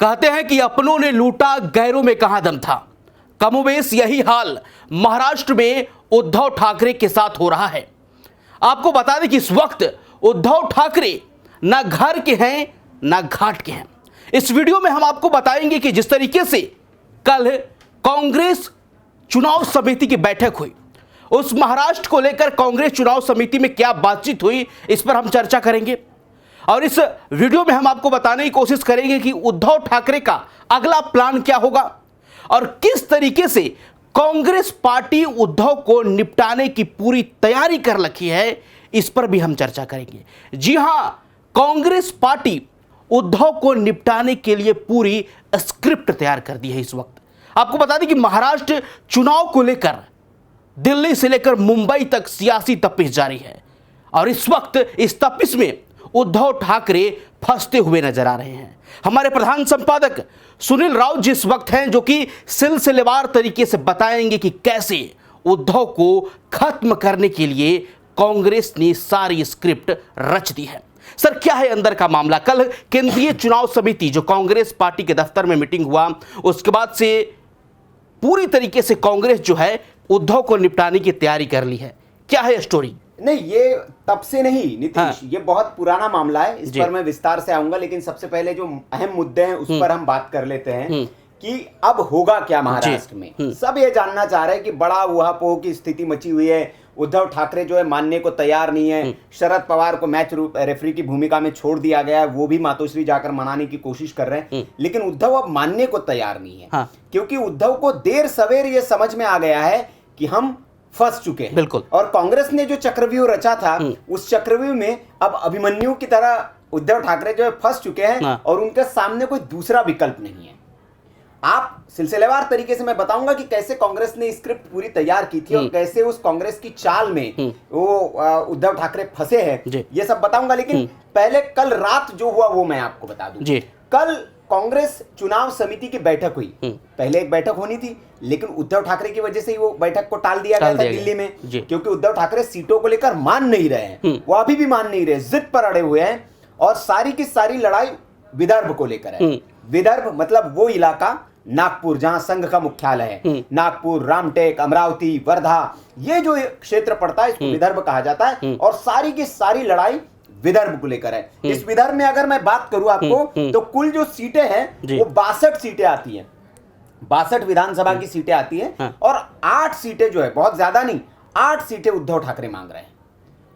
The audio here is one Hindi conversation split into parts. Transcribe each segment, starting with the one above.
कहते हैं कि अपनों ने लूटा गैरों में कहां दम था। कमोबेश यही हाल महाराष्ट्र में उद्धव ठाकरे के साथ हो रहा है। आपको बता दें कि इस वक्त उद्धव ठाकरे ना घर के हैं ना घाट के हैं। इस वीडियो में हम आपको बताएंगे कि जिस तरीके से कल कांग्रेस चुनाव समिति की बैठक हुई, उस महाराष्ट्र को लेकर कांग्रेस चुनाव समिति में क्या बातचीत हुई, इस पर हम चर्चा करेंगे। और इस वीडियो में हम आपको बताने की कोशिश करेंगे कि उद्धव ठाकरे का अगला प्लान क्या होगा और किस तरीके से कांग्रेस पार्टी उद्धव को निपटाने की पूरी तैयारी कर रखी है, इस पर भी हम चर्चा करेंगे। जी हां, कांग्रेस पार्टी उद्धव को निपटाने के लिए पूरी स्क्रिप्ट तैयार कर दी है। इस वक्त आपको बता दें कि महाराष्ट्र चुनाव को लेकर दिल्ली से लेकर मुंबई तक सियासी तपिश जारी है और इस वक्त इस तपिश में उद्धव ठाकरे फंसते हुए नजर आ रहे हैं। हमारे प्रधान संपादक सुनील राउत जी इस वक्त हैं, जो कि सिलसिलेवार तरीके से बताएंगे कि कैसे उद्धव को खत्म करने के लिए कांग्रेस ने सारी स्क्रिप्ट रच दी है। सर, क्या है अंदर का मामला? कल केंद्रीय चुनाव समिति जो कांग्रेस पार्टी के दफ्तर में मीटिंग हुआ, उसके बाद से पूरी तरीके से कांग्रेस जो है उद्धव को निपटाने की तैयारी कर ली है। क्या है स्टोरी? नहीं, ये तब से नहीं नीतीश, ये बहुत पुराना मामला है। इस पर मैं विस्तार से आऊंगा, लेकिन सबसे पहले जो अहम मुद्दे हैं उस पर हम बात कर लेते हैं कि अब होगा क्या महाराष्ट्र में। सब ये जानना चाह रहे हैं कि बड़ा ऊहापोह की स्थिति मची हुई है। उद्धव ठाकरे जो है मानने को तैयार नहीं है। शरद पवार को मैच रेफरी की भूमिका में छोड़ दिया गया है, वो भी मातोश्री जाकर मनाने की कोशिश कर रहे हैं, लेकिन उद्धव अब मानने को तैयार नहीं है। क्योंकि उद्धव को देर सवेर ये समझ में आ गया है कि हम फंस चुके हैं। बिल्कुल। और कांग्रेस ने जो चक्रव्यूह रचा था, उस चक्रव्यूह में अब अभिमन्यु की तरह उद्धव ठाकरे जो है फंस चुके हैं और उनके सामने कोई दूसरा विकल्प नहीं है। आप सिलसिलेवार तरीके से मैं बताऊंगा कि कैसे कांग्रेस ने स्क्रिप्ट पूरी तैयार की थी और कैसे उस कांग्रेस की चाल में वो उद्धव ठाकरे फंसे हैं, ये सब बताऊंगा। लेकिन पहले कल रात जो हुआ वो मैं आपको बता दूं। कल कांग्रेस चुनाव समिति की बैठक हुई। पहले एक बैठक होनी थी, लेकिन उद्धव ठाकरे की वजह से ही वो बैठक को टाल दिया गया था दिल्ली में, क्योंकि उद्धव ठाकरे सीटों को लेकर मान नहीं रहे हैं। वो अभी भी मान नहीं रहे, जिद पर अड़े हुए हैं और सारी की सारी लड़ाई विदर्भ को लेकर है। विदर्भ मतलब वो इलाका नागपुर जहां संघ का मुख्यालय है। नागपुर, रामटेक, अमरावती, वर्धा, ये जो क्षेत्र पड़ता है इसको विदर्भ कहा जाता है और सारी की सारी लड़ाई विदर्भ को लेकर है। इस विदर्भ में अगर मैं बात करूं आपको तो कुल जो सीटें हैं वो 62 सीटें आती हैं। 62 विधानसभा की सीटें आती हैं और 8 सीटें जो है, बहुत ज्यादा नहीं, 8 सीटें उद्धव ठाकरे मांग रहे हैं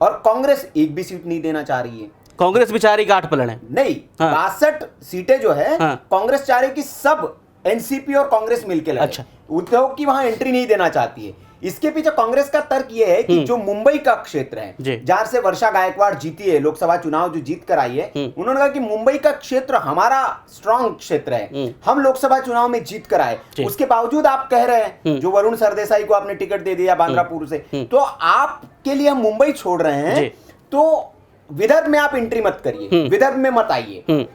और कांग्रेस एक भी सीट नहीं देना चाह रही है। कांग्रेस बेचारी गांठ पलट है। नहीं, 62 सीटें जो है कांग्रेस चाह रही कि सब एनसीपी और कांग्रेस मिलकर लड़े। अच्छा। उद्धव की वहां एंट्री नहीं देना चाहती है। इसके पीछे कांग्रेस का तर्क यह है कि जो मुंबई का क्षेत्र है, जहां से वर्षा गायकवाड़ जीती है, लोकसभा चुनाव जो जीत कर आई है, उन्होंने कहा कि मुंबई का क्षेत्र हमारा स्ट्रांग क्षेत्र है, हम लोकसभा चुनाव में जीत कर आए। उसके बावजूद आप कह रहे हैं जो वरुण सरदेसाई को आपने टिकट दे दिया बांद्रापुर से, तो आपके लिए हम मुंबई छोड़ रहे हैं, तो विदर्भ में आप एंट्री मत करिए, विदर्भ में मत आइए।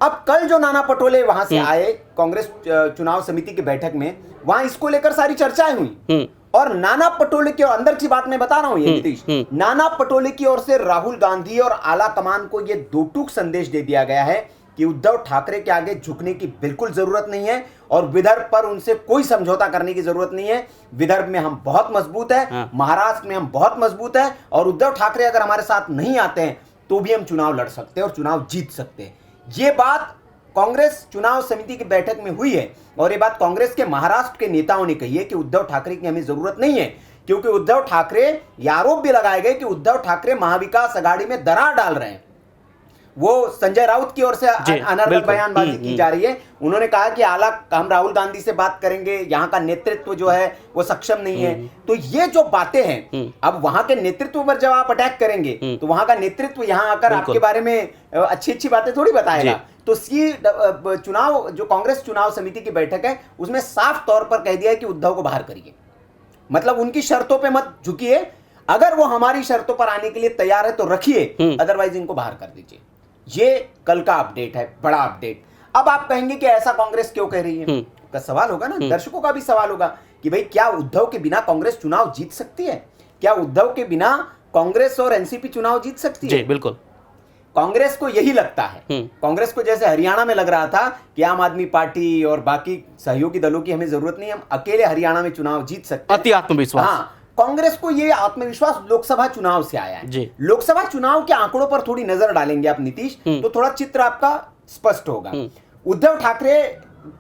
अब कल जो नाना पटोले वहां से आए कांग्रेस चुनाव समिति की बैठक में, वहां इसको लेकर सारी चर्चाएं हुई और नाना पटोले की, और अंदर की बात मैं बता रहा हूं ये नीतीश, नाना पटोले की ओर से राहुल गांधी और आला कमान को ये दो टूक संदेश दे दिया गया है कि उद्धव ठाकरे के आगे झुकने की बिल्कुल जरूरत नहीं है और विदर्भ पर उनसे कोई समझौता करने की जरूरत नहीं है। विदर्भ में हम बहुत मजबूत है, महाराष्ट्र में हम बहुत मजबूत है और उद्धव ठाकरे अगर हमारे साथ नहीं आते हैं तो भी हम चुनाव लड़ सकते हैं और चुनाव जीत सकते हैं। ये बात कांग्रेस चुनाव समिति की बैठक में हुई है और ये बात कांग्रेस के महाराष्ट्र के नेताओं ने कही है कि उद्धव ठाकरे की हमें जरूरत नहीं है, क्योंकि उद्धव ठाकरे, ये आरोप भी लगाए गए कि उद्धव ठाकरे महाविकास आघाड़ी में दरार डाल रहे हैं। वो संजय राउत की ओर से अनर्गल बयानबाजी की जा रही है। उन्होंने कहा कि हम राहुल गांधी से बात करेंगे, यहाँ का नेतृत्व जो है वो सक्षम नहीं है। तो ये जो बातें हैं, अब वहां के नेतृत्व पर जब आप अटैक करेंगे तो वहां का नेतृत्व यहाँ आकर आपके बारे में अच्छी अच्छी बातें थोड़ी बताएगा। तो चुनाव जो कांग्रेस चुनाव समिति की बैठक है उसमें साफ तौर पर कह दिया है कि उद्धव को बाहर करिए, मतलब उनकी शर्तों पे मत झुकिए। अगर वो हमारी शर्तों पर आने के लिए तैयार है तो रखिए, अदरवाइज इनको बाहर कर दीजिए। ये कल का अपडेट है, बड़ा अपडेट। अब आप कहेंगे कि ऐसा कांग्रेस क्यों कह रही है, का सवाल होगा ना, दर्शकों का भी सवाल होगा कि भाई क्या उद्धव के बिना कांग्रेस चुनाव जीत सकती है? क्या उद्धव के बिना कांग्रेस और एनसीपी चुनाव जीत सकती है? जी बिल्कुल। कांग्रेस को यही लगता है, कांग्रेस को जैसे हरियाणा में लग रहा था कि आम आदमी पार्टी और बाकी सहयोगी दलों की हमें जरूरत नहीं, हम अकेले हरियाणा में चुनाव जीत सकते हैं, अति आत्मविश्वास। हाँ, कांग्रेस को ये आत्मविश्वास लोकसभा चुनाव से आया है। लोकसभा चुनाव के आंकड़ों पर थोड़ी नजर डालेंगे आप नीतीश, तो थोड़ा चित्र आपका स्पष्ट होगा। उद्धव ठाकरे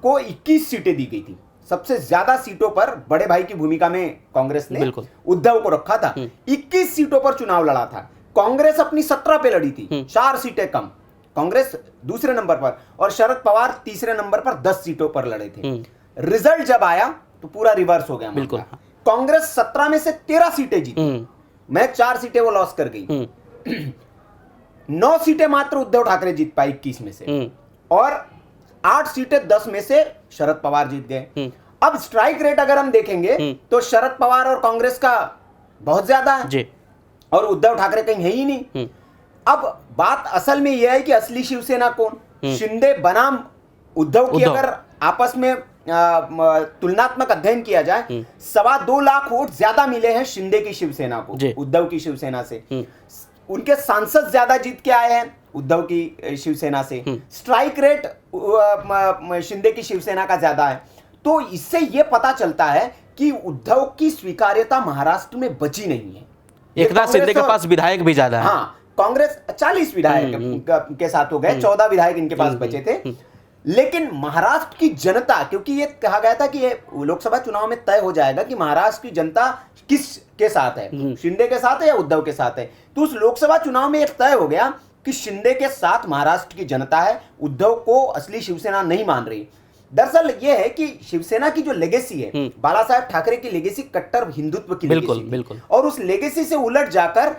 को 21 सीटें दी गई थी, सबसे ज्यादा सीटों पर बड़े भाई की भूमिका में कांग्रेस ने उद्धव को रखा था। 21 सीटों पर चुनाव लड़ा था, कांग्रेस अपनी 17 पे लड़ी थी, 4 सीटें कम, कांग्रेस दूसरे नंबर पर और शरद पवार तीसरे नंबर पर 10 सीटों पर लड़े थे। रिजल्ट जब आया तो पूरा रिवर्स हो गया। बिल्कुल, कांग्रेस 17 में से 13 सीटें जीती, मैं 4 सीटें वो लॉस कर गई। 9 सीटें मात्र उद्धव ठाकरे जीत पाए 21 में से, और 8 सीटें 10 में से शरद पवार जीत गए। अब स्ट्राइक रेट अगर हम देखेंगे तो शरद पवार और कांग्रेस का बहुत ज्यादा है और उद्धव ठाकरे कहीं है ही नहीं। अब बात असल में यह है कि असली शिवसेना कौन, शिंदे बनाम उद्धव की अगर आपस में तुलनात्मक अध्ययन किया जाए, 2.25 लाख वोट ज्यादा मिले हैं शिंदे की शिवसेना को उद्धव की शिवसेना से। उनके सांसद ज्यादा जीत के आए हैं उद्धव की शिवसेना से, स्ट्राइक रेट शिंदे की शिवसेना का ज्यादा है। तो इससे यह पता चलता है कि उद्धव की स्वीकार्यता महाराष्ट्र में बची नहीं है। एकनाथ शिंदे के पास विधायक भी ज्यादा है। हाँ, कांग्रेस 40 विधायक के साथ हो गए, 14 विधायक इनके पास बचे थे। लेकिन महाराष्ट्र की जनता, क्योंकि ये कहा गया था कि ये लोकसभा चुनाव में तय हो जाएगा कि महाराष्ट्र की जनता किस के साथ है, शिंदे के साथ है या उद्धव के साथ है, तो उस लोकसभा चुनाव में एक तय हो गया कि शिंदे के साथ महाराष्ट्र की जनता है, उद्धव को असली शिवसेना नहीं मान रही। दरअसल ये है कि शिवसेना की जो लेगेसी है, बाला साहेब ठाकरे की लेगेसी कट्टर हिंदुत्व की लेगेसी थी, और उस लेगेसी से उलट जाकर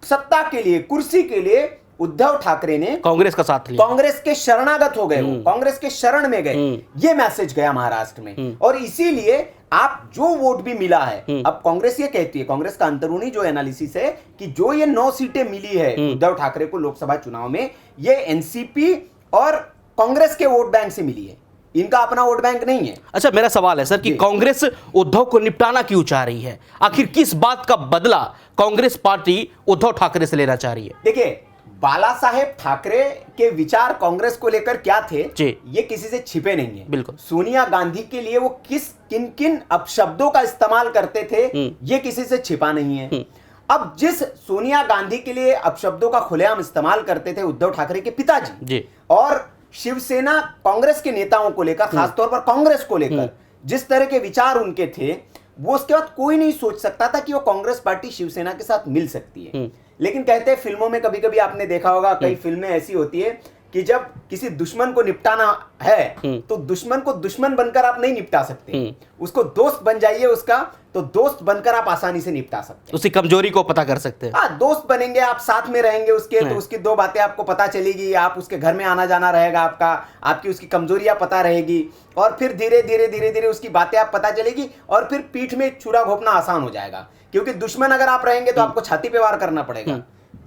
सत्ता के लिए, कुर्सी के लिए उद्धव ठाकरे ने कांग्रेस का साथ लिया, कांग्रेस के शरणागत हो गए, कांग्रेस के शरण में गए। ये मैसेज गया महाराष्ट्र में, और इसीलिए आप जो वोट भी मिला है, अब कांग्रेस ये कहती है, कांग्रेस का अंदरूनी जो एनालिसिस है कि जो ये 9 सीटें मिली है उद्धव ठाकरे को लोकसभा चुनाव में, ये एनसीपी और कांग्रेस के वोट बैंक से मिली है, इनका अपना वोट बैंक नहीं है। अच्छा, मेरा सवाल है सर कि कांग्रेस उद्धव को निपटाना क्यों चाह रही है? आखिर किस बात का बदला कांग्रेस पार्टी उद्धव ठाकरे से लेना चाह रही है? देखिए, बाला साहेब ठाकरे के विचार कांग्रेस को लेकर क्या थे, ये किसी से छिपे नहीं है। बिल्कुल। सोनिया गांधी के लिए वो किन किन अपशब्दों का इस्तेमाल करते थे, ये किसी से छिपा नहीं है। अब जिस सोनिया गांधी के लिए अपशब्दों का खुलेआम इस्तेमाल करते थे उद्धव ठाकरे के पिताजी, और शिवसेना कांग्रेस के नेताओं को लेकर, खासतौर पर कांग्रेस को लेकर जिस तरह के विचार उनके थे, वो उसके बाद कोई नहीं सोच सकता था कि वो कांग्रेस पार्टी शिवसेना के साथ मिल सकती है। लेकिन कहते हैं फिल्मों में, कभी कभी आपने देखा होगा, कई फिल्में ऐसी होती है कि जब किसी दुश्मन को निपटाना है तो दुश्मन को दुश्मन बनकर आप नहीं निपटा सकते, उसको दोस्त बन जाइए उसका, तो दोस्त बनकर आप आसानी से निपटा सकते हैं, उसकी कमजोरी को पता कर सकते हैं। हाँ, दोस्त बनेंगे आप, साथ में रहेंगे उसके, तो उसकी 2 बातें आपको पता चलेगी, आप उसके घर में आना जाना रहेगा आपका, आपकी उसकी कमजोरियां पता रहेगी, और फिर धीरे धीरे उसकी बातें आप पता चलेगी, और फिर पीठ में छुरा घोंपना आसान हो जाएगा, क्योंकि दुश्मन अगर आप रहेंगे तो आपको छाती पे वार करना पड़ेगा।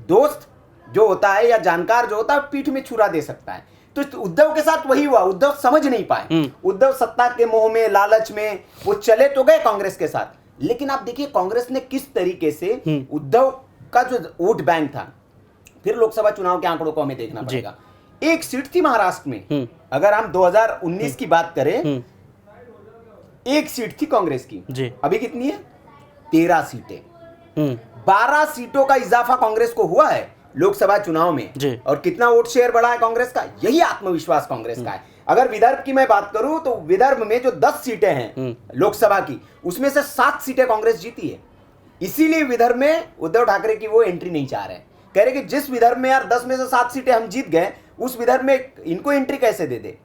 दोस्त जो होता है या जानकार जो होता है पीठ में छुरा दे सकता है। तो उद्धव के साथ वही हुआ, उद्धव समझ नहीं पाए, उद्धव सत्ता के मोह में, लालच में वो चले तो गए कांग्रेस के साथ। लेकिन आप देखिए कांग्रेस ने किस तरीके से उद्धव का जो वोट बैंक था, फिर लोकसभा चुनाव के आंकड़ों को हमें देखना पड़ेगा। 1 सीट थी महाराष्ट्र में, अगर हम 2019 की बात करें, 1 सीट थी कांग्रेस की, अभी कितनी है? 13 सीटें। 12 सीटों का इजाफा कांग्रेस को हुआ है लोकसभा चुनाव में, और कितना वोट शेयर बढ़ा है कांग्रेस का, यही आत्मविश्वास कांग्रेस का है। अगर विदर्भ की मैं बात करूं तो विदर्भ में जो 10 सीटें हैं लोकसभा की, उसमें से 7 सीटें कांग्रेस जीती है। इसीलिए विदर्भ में उद्धव ठाकरे की वो एंट्री नहीं चाह रहे, कह रहे कि जिस विदर्भ में यार 10 में से 7 सीटें हम जीत गए, उस विदर्भ में इनको एंट्री कैसे दे दे।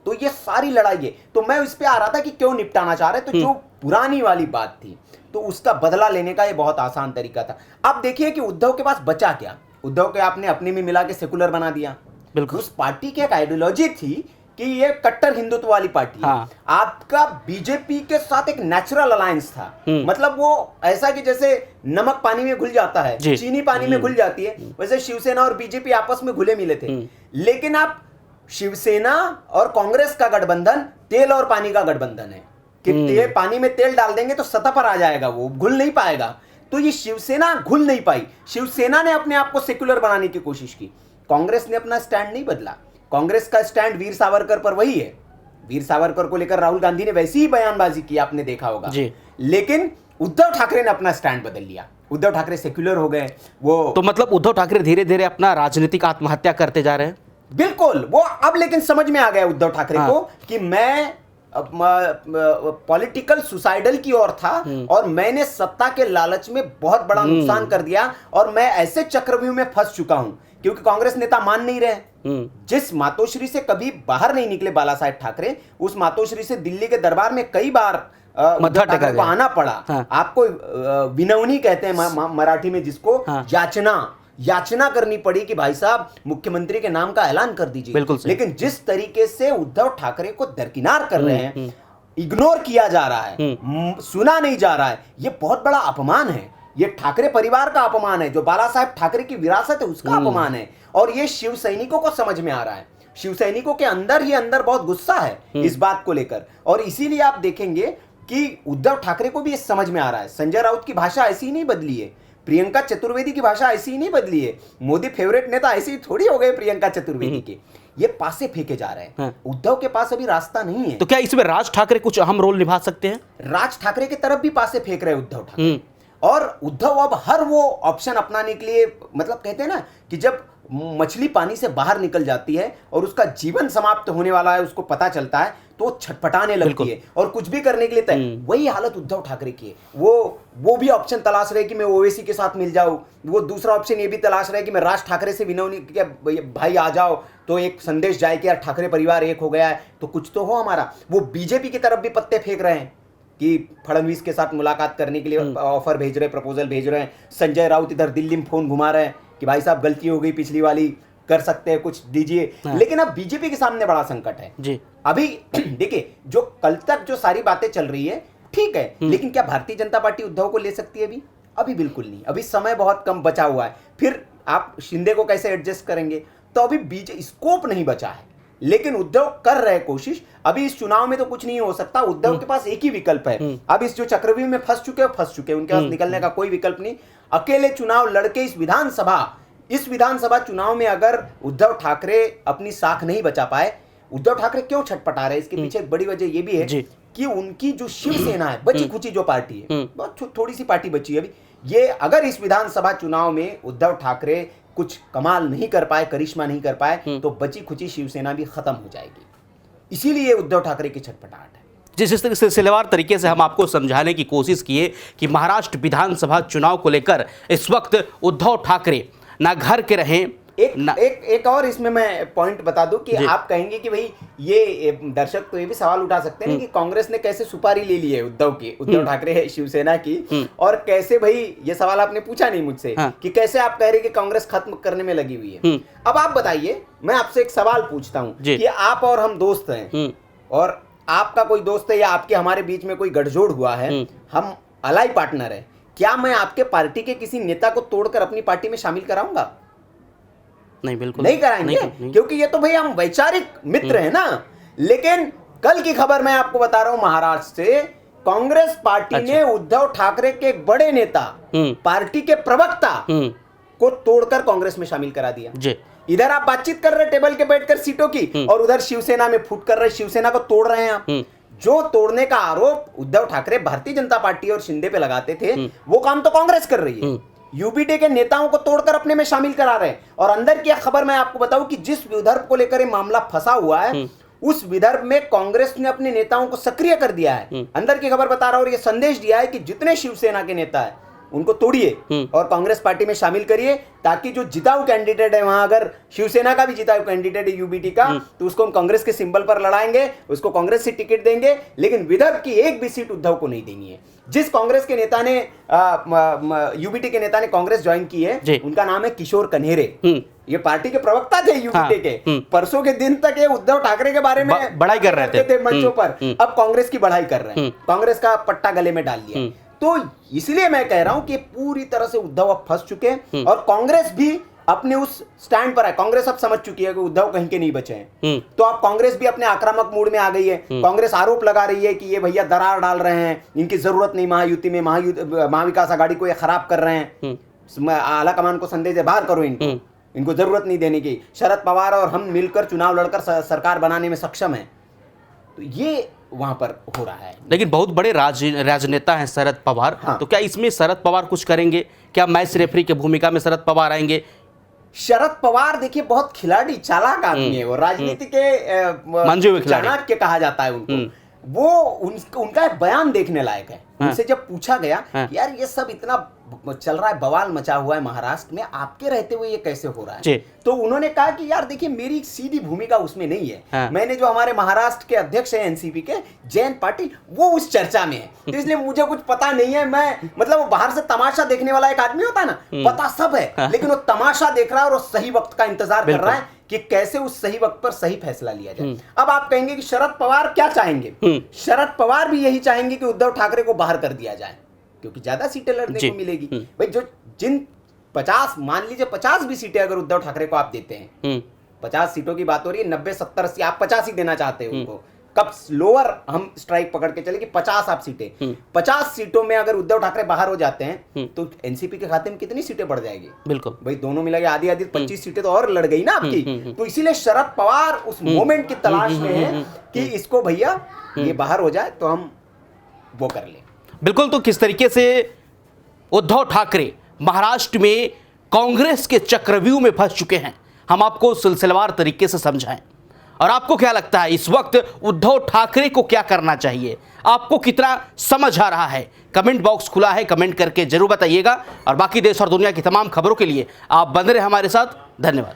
तो ये सारी लड़ाई है। तो मैं इस पे आ रहा था कि क्यों निपटाना चाह रहे, तो जो पुरानी वाली बात थी, तो उसका बदला लेने का ये बहुत आसान तरीका था। अब देखिए कि उद्धव के पास बचा क्या, उद्धव के आपने अपने में मिला के सेकुलर बना दिया। बिल्कुल। उस पार्टी की एक आइडियोलॉजी थी कि ये कट्टर हिंदुत्व वाली पार्टी है। आपका बीजेपी के साथ एक नेचुरल अलायंस था, मतलब वो ऐसा कि जैसे नमक पानी में घुल जाता है, चीनी पानी में घुल जाती है, वैसे शिवसेना और बीजेपी आपस में घुले मिले थे। लेकिन आप शिवसेना और कांग्रेस का गठबंधन तेल और पानी का गठबंधन है कि पानी में तेल डाल देंगे तो सतह पर आ जाएगा, वो घुल नहीं पाएगा। तो ये शिवसेना घुल नहीं पाई, शिवसेना ने अपने आप को सेक्युलर बनाने की कोशिश की। कांग्रेस ने अपना स्टैंड नहीं बदला। कांग्रेस का स्टैंड वीर सावरकर पर वही है। वीर सावरकर को लेकर राहुल गांधी ने वैसी ही बयानबाजी की, आपने देखा होगा जी। लेकिन उद्धव ठाकरे ने अपना स्टैंड बदल लिया। उद्धव ठाकरे सेक्युलर हो गए। वो तो मतलब उद्धव ठाकरे धीरे धीरे अपना राजनीतिक आत्महत्या करते जा रहे हैं। बिल्कुल, वो अब लेकिन समझ में आ गया उद्धव ठाकरे को कि मैं पॉलिटिकल सुसाइडल की ओर था और मैंने सत्ता के लालच में बहुत बड़ा नुकसान कर दिया और मैं ऐसे चक्रव्यूह में फंस चुका हूं, क्योंकि कांग्रेस नेता मान नहीं रहे। जिस मातोश्री से कभी बाहर नहीं निकले बाला साहेब ठाकरे, उस मातोश्री से दिल्ली के दरबार में कई बार उद्धव ठाकरे को आना पड़ा। हाँ। आपको विनवनी कहते हैं मराठी में जिसको, हाँ। याचना करनी पड़ी कि भाई साहब मुख्यमंत्री के नाम का ऐलान कर दीजिए। लेकिन जिस तरीके से उद्धव ठाकरे को दरकिनार कर रहे हैं, इग्नोर किया जा रहा है, सुना नहीं जा रहा है, ये बहुत बड़ा अपमान है। ये ठाकरे परिवार का अपमान है, जो बाला साहेब ठाकरे की विरासत है उसका अपमान है। और ये शिव सैनिकों को समझ में आ रहा है। शिव सैनिकों के अंदर ही अंदर बहुत गुस्सा है इस बात को लेकर, और इसीलिए आप देखेंगे कि उद्धव ठाकरे को भी ये समझ में आ रहा है। संजय राउत की भाषा ऐसी ही नहीं बदली है, प्रियंका चतुर्वेदी की भाषा ऐसी ही नहीं बदली है, मोदी फेवरेट नेता ऐसी थोड़ी हो गए प्रियंका चतुर्वेदी के। ये पासे फेंके जा रहे हैं। हाँ। उद्धव के पास अभी रास्ता नहीं है। तो क्या इसमें राज ठाकरे कुछ अहम रोल निभा सकते हैं? राज ठाकरे की तरफ भी पासे फेंक रहे उद्धव ठाकरे, और उद्धव अब हर वो ऑप्शन अपनाने के लिए, मतलब कहते हैं ना कि जब मछली पानी से बाहर निकल जाती है और उसका जीवन समाप्त होने वाला है, उसको पता चलता है तो छटपटाने लगती है और कुछ भी करने के लिए तय। वही हालत उद्धव ठाकरे की है। वो भी ऑप्शन तलाश रहे कि मैं ओवैसी के साथ मिल जाऊं, वो दूसरा ऑप्शन ये भी तलाश रहे कि मैं राज ठाकरे से विनवनी कि भाई आ जाओ, तो एक संदेश जाए कि यार ठाकरे परिवार एक हो गया है तो कुछ तो हो हमारा। वो बीजेपी की तरफ भी पत्ते फेंक रहे हैं कि फडणवीस के साथ मुलाकात करने के लिए ऑफर भेज रहे, प्रपोजल भेज रहे हैं। संजय राउत इधर दिल्ली में फोन घुमा रहे हैं कि भाई साहब गलती हो गई पिछली वाली, कर सकते हैं कुछ दीजिए। हाँ। लेकिन अब बीजेपी के सामने बड़ा संकट है जी। अभी देखिए, जो कल तक जो सारी बातें चल रही है ठीक है, लेकिन क्या भारतीय जनता पार्टी उद्धव को ले सकती है? अभी बिल्कुल नहीं। अभी समय बहुत कम बचा हुआ है। फिर आप शिंदे को कैसे एडजस्ट करेंगे? तो अभी बीजेपी स्कोप नहीं बचा है, लेकिन उद्धव कर रहे कोशिश। अभी इस चुनाव में तो कुछ नहीं हो सकता। उद्धव के पास एक ही विकल्प है। अब इस जो चक्रव्यूह में फंस चुके, उनके पास निकलने का कोई विकल्प नहीं। अकेले चुनाव लड़के इस विधानसभा चुनाव में अगर उद्धव ठाकरे अपनी साख नहीं बचा पाए, उद्धव ठाकरे क्यों छटपटा रहे, इसके पीछे एक बड़ी वजह यह भी है कि उनकी जो शिवसेना है, बची खुची जो पार्टी है, बहुत थोड़ी सी पार्टी बची है अभी, ये अगर इस विधानसभा चुनाव में उद्धव ठाकरे कुछ कमाल नहीं कर पाए, करिश्मा नहीं कर पाए, तो बची खुची शिवसेना भी खत्म हो जाएगी। इसीलिए उद्धव ठाकरे की छटपटाहट है। जिस सिलसिलेवार तरीके से हम आपको समझाने की कोशिश किए कि महाराष्ट्र विधानसभा चुनाव को लेकर इस वक्त उद्धव ठाकरे ना घर के रहें। एक और इसमें मैं पॉइंट बता दूं कि आप कहेंगे कि भाई ये दर्शक तो ये भी सवाल उठा सकते हैं कि कांग्रेस ने कैसे सुपारी ले ली है उद्धव ठाकरे शिवसेना की, और कैसे, भाई ये सवाल आपने पूछा नहीं मुझसे कि कैसे आप कह रहे कि कांग्रेस खत्म करने में लगी हुई है। अब आप बताइए, मैं आपसे एक सवाल पूछता हूं कि आप और हम दोस्त हैं और आपका कोई दोस्त है या आपके हमारे बीच में कोई गठजोड़ हुआ है, हम अलाई पार्टनर है, क्या मैं आपके पार्टी के किसी नेता को तोड़कर अपनी पार्टी में शामिल कराऊंगा? नहीं, बिल्कुल नहीं कराएंगे। नहीं। क्योंकि ये तो भाई हम वैचारिक मित्र हैं ना। लेकिन कल की खबर मैं आपको बता रहा हूं महाराष्ट्र से, कांग्रेस पार्टी ने उद्धव ठाकरे के एक बड़े नेता, पार्टी के प्रवक्ता को तोड़कर कांग्रेस में शामिल करा दिया जी। इधर आप बातचीत कर रहे टेबल के बैठकर सीटों की, और उधर शिवसेना में फूट कर रहे, शिवसेना को तोड़ रहे हैं आप। जो तोड़ने का आरोप उद्धव ठाकरे भारतीय जनता पार्टी और शिंदे पे लगाते थे, वो काम तो कांग्रेस कर रही है। यूपीए के नेताओं को तोड़कर अपने में शामिल करा रहे हैं। और अंदर की खबर मैं आपको बताऊं कि जिस विदर्भ को लेकर ये मामला फंसा हुआ है, उस विदर्भ में कांग्रेस ने अपने नेताओं को सक्रिय कर दिया है। अंदर की खबर बता रहा हूं, और ये संदेश दिया है कि जितने शिवसेना के नेता है उनको तोड़िए और कांग्रेस पार्टी में शामिल करिए, ताकि जो जिताऊ कैंडिडेट है वहां, अगर शिवसेना का भी जिताऊ कैंडिडेट है यूबीटी का, तो उसको हम कांग्रेस के सिंबल पर लड़ाएंगे, उसको कांग्रेस से टिकट देंगे, लेकिन विदर्भ की एक भी सीट उद्धव को नहीं देनी है। जिस कांग्रेस के नेता ने यूबीटी के नेता ने कांग्रेस ज्वाइन की है, उनका नाम है किशोर कन्हेरे। ये पार्टी के प्रवक्ता थे यूपीए के। परसों के दिन तक ये उद्धव ठाकरे के बारे में बढ़ाई कर रहे थे मंचों पर, अब कांग्रेस की बढ़ाई कर रहे हैं, कांग्रेस का पट्टा गले में डाल लिया। तो इसलिए मैं कह रहा हूं कि पूरी तरह से उद्धव अब फंस चुके हैं, और कांग्रेस भी अपने उस स्टैंड पर है। कांग्रेस अब समझ चुकी है कि उद्धव कहीं के नहीं बचे हैं, तो अब कांग्रेस भी अपने आक्रामक मूड में आ गई है। कांग्रेस आरोप लगा रही है कि ये भैया दरार डाल रहे हैं, इनकी जरूरत नहीं महायुति में, महाविकास आघाड़ी को ये खराब कर रहे हैं, आला कमान को संदेश दे, बाहर करो इनको। इनको जरूरत नहीं देने की, शरद पवार और हम मिलकर चुनाव लड़कर सरकार बनाने में सक्षम हैं। तो ये वहां पर हो रहा है। लेकिन बहुत बड़े राजनेता हैं शरद पवार। हाँ। तो क्या इसमें शरद पवार कुछ करेंगे? क्या मैच रेफरी की भूमिका में शरद पवार आएंगे? शरद पवार देखिए बहुत खिलाड़ी चालाक आदमी है, वो राजनीति के चाणक्य कहा जाता है उनको। वो उनका एक बयान देखने लायक है। उनसे जब पूछा गया कि यार ये सब इतना चल रहा है, बवाल मचा हुआ है महाराष्ट्र में, आपके रहते हुए ये कैसे हो रहा है? तो उन्होंने कहा कि यार देखिए मेरी सीधी भूमिका उसमें नहीं है। मैंने जो हमारे महाराष्ट्र के अध्यक्ष हैं एनसीपी के जयंत पाटिल, वो उस चर्चा में है, तो इसलिए मुझे कुछ पता नहीं है। मैं मतलब वो बाहर से तमाशा देखने वाला एक आदमी होता है ना, पता सब है, लेकिन वो तमाशा देख रहा है और सही वक्त का इंतजार कर रहा है कि कैसे उस सही वक्त पर सही फैसला लिया जाए। अब आप कहेंगे कि शरद पवार क्या चाहेंगे? शरद पवार भी यही चाहेंगे कि उद्धव ठाकरे को बाहर कर दिया जाए, क्योंकि ज्यादा सीटें लड़ने को मिलेगी। भाई जो जिन 50 मान लीजिए 50 भी सीटें अगर उद्धव ठाकरे को आप देते हैं, 50 सीटों की बात हो रही है, 90 70 80 आप 50 ही देना चाहते हैं उनको, कब लोअर हम स्ट्राइक पकड़ के चले कि 50 आप सीटें, 50 सीटों में अगर उद्धव ठाकरे बाहर हो जाते हैं तो एनसीपी के खाते में कितनी सीटें बढ़ जाएगी? बिल्कुल भाई, दोनों मिला के आधी आधी 25 सीटें तो और लड़ गई ना आपकी। तो इसीलिए शरद पवार उस मोमेंट की तलाश में है कि इसको भैया ये बाहर हो जाए तो हम वो कर लें। बिल्कुल। तो किस तरीके से उद्धव ठाकरे महाराष्ट्र में कांग्रेस के चक्रव्यूह में फंस चुके हैं, हम आपको सिलसिलेवार तरीके से समझाएं। और आपको क्या लगता है इस वक्त उद्धव ठाकरे को क्या करना चाहिए? आपको कितना समझ आ रहा है? कमेंट बॉक्स खुला है, कमेंट करके जरूर बताइएगा। और बाकी देश और दुनिया की तमाम खबरों के लिए आप बने रहे हमारे साथ। धन्यवाद।